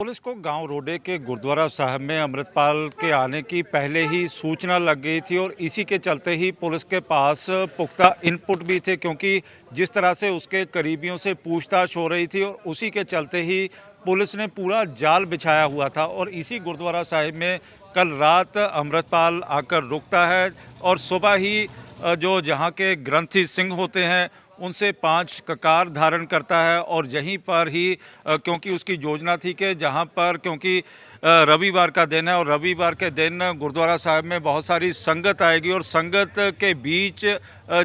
Police को गांव रोडे के गुरुद्वारा साहब में अमृतपाल के आने की पहले ही सूचना लग गई थी और इसी के चलते ही पुलिस के पास पुख्ता इनपुट भी थे, क्योंकि जिस तरह से उसके करीबियों से पूछताछ हो रही थी और उसी के चलते ही पुलिस ने पूरा जाल बिछाया हुआ था। और इसी गुरुद्वारा साहिब में कल रात अमृतपाल आकर रुकता है और सुबह ही जो जहाँ के ग्रंथी सिंह होते हैं उनसे 5 ककार धारण करता है। और यहीं पर ही क्योंकि उसकी योजना थी कि जहाँ पर क्योंकि रविवार का दिन है और रविवार के दिन गुरुद्वारा साहब में बहुत सारी संगत आएगी और संगत के बीच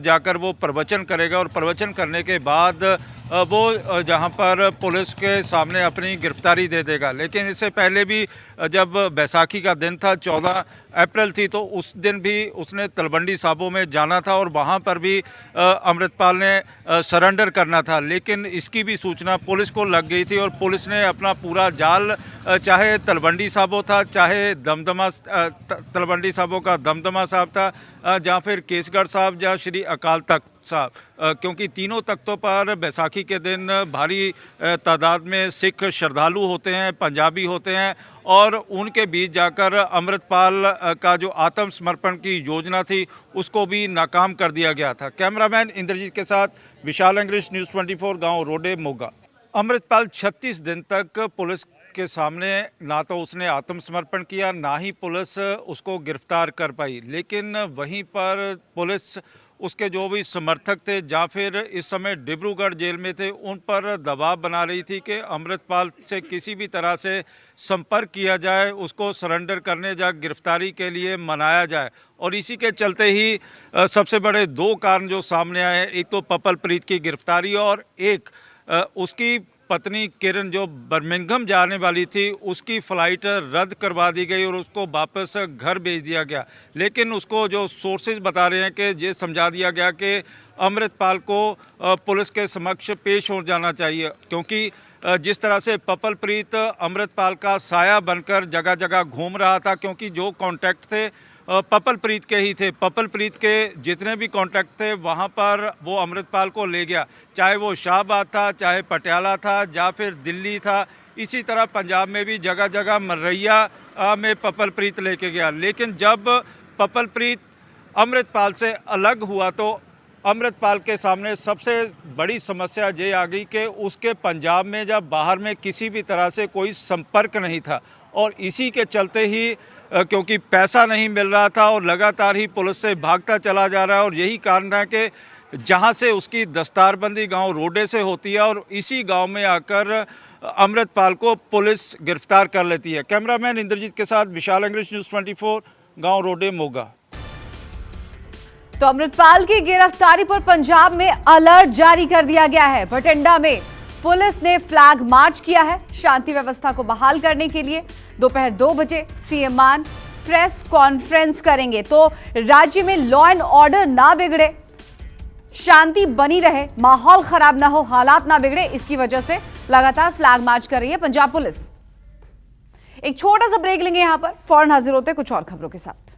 जाकर वो प्रवचन करेगा और प्रवचन करने के बाद वो जहाँ पर पुलिस के सामने अपनी गिरफ्तारी दे देगा। लेकिन इससे पहले भी जब बैसाखी का दिन था, 14 अप्रैल थी, तो उस दिन भी उसने तलवंडी साबो में जाना था और वहाँ पर भी अमृतपाल ने सरेंडर करना था। लेकिन इसकी भी सूचना पुलिस को लग गई थी और पुलिस ने अपना पूरा जाल, चाहे तलवंडी साबो था, चाहे तलवंडी साबो का दमदमा साहब था, या फिर केसगढ़ साहब या श्री अकाल तख्त साहब, क्योंकि तीनों तख्तों पर बैसाखी के दिन भारी तादाद में सिख श्रद्धालु होते हैं, पंजाबी होते हैं, और उनके बीच जाकर अमृतपाल का जो आत्मसमर्पण की योजना थी उसको भी नाकाम कर दिया गया था। कैमरामैन इंद्रजीत के साथ विशाल अंग्रेज, न्यूज़ 24, गांव रोडे, मोगा। अमृतपाल 36 दिन तक पुलिस के सामने ना तो उसने आत्मसमर्पण किया, ना ही पुलिस उसको गिरफ्तार कर पाई। लेकिन वहीं पर पुलिस उसके जो भी समर्थक थे या फिर इस समय डिब्रूगढ़ जेल में थे, उन पर दबाव बना रही थी कि अमृतपाल से किसी भी तरह से संपर्क किया जाए, उसको सरेंडर करने या गिरफ्तारी के लिए मनाया जाए। और इसी के चलते ही सबसे बड़े 2 कारण जो सामने आए, एक तो पपल प्रीत की गिरफ्तारी और एक उसकी पत्नी किरण जो बर्मिंघम जाने वाली थी, उसकी फ़्लाइट रद्द करवा दी गई और उसको वापस घर भेज दिया गया। लेकिन उसको जो सोर्सेज बता रहे हैं कि ये समझा दिया गया कि अमृतपाल को पुलिस के समक्ष पेश हो जाना चाहिए, क्योंकि जिस तरह से पपल प्रीत अमृतपाल का साया बनकर जगह जगह घूम रहा था, क्योंकि जो कॉन्टैक्ट थे पपल प्रीत के ही थे। पपल प्रीत के जितने भी कॉन्टैक्ट थे वहाँ पर वो अमृतपाल को ले गया, चाहे वो शाहबाद था, चाहे पटियाला था, या फिर दिल्ली था। इसी तरह पंजाब में भी जगह जगह मरैया में पपल प्रीत लेके गया। लेकिन जब पपल प्रीत अमृतपाल से अलग हुआ तो अमृतपाल के सामने सबसे बड़ी समस्या ये आ गई कि उसके पंजाब में या बाहर में किसी भी तरह से कोई संपर्क नहीं था। और इसी के चलते ही क्योंकि पैसा नहीं मिल रहा था और लगातार ही पुलिस से भागता चला जा रहा है, और यही कारण है कि जहां से उसकी दस्तारबंदी गांव रोडे से होती है और इसी गांव में आकर अमृतपाल को पुलिस गिरफ्तार कर लेती है। कैमरामैन इंद्रजीत के साथ विशाल अंग्रेज, न्यूज़ 24, गांव रोडे, मोगा। तो अमृतपाल की गिरफ्तारी पर पंजाब में अलर्ट जारी कर दिया गया है। बठिंडा में पुलिस ने फ्लैग मार्च किया है शांति व्यवस्था को बहाल करने के लिए। दोपहर 2 बजे सीएम मान प्रेस कॉन्फ्रेंस करेंगे तो राज्य में लॉ एंड ऑर्डर ना बिगड़े, शांति बनी रहे, माहौल खराब ना हो, हालात ना बिगड़े, इसकी वजह से लगातार फ्लैग मार्च कर रही है पंजाब पुलिस। एक छोटा सा ब्रेक लेंगे, यहां पर फौरन हाजिर होते कुछ और खबरों के साथ।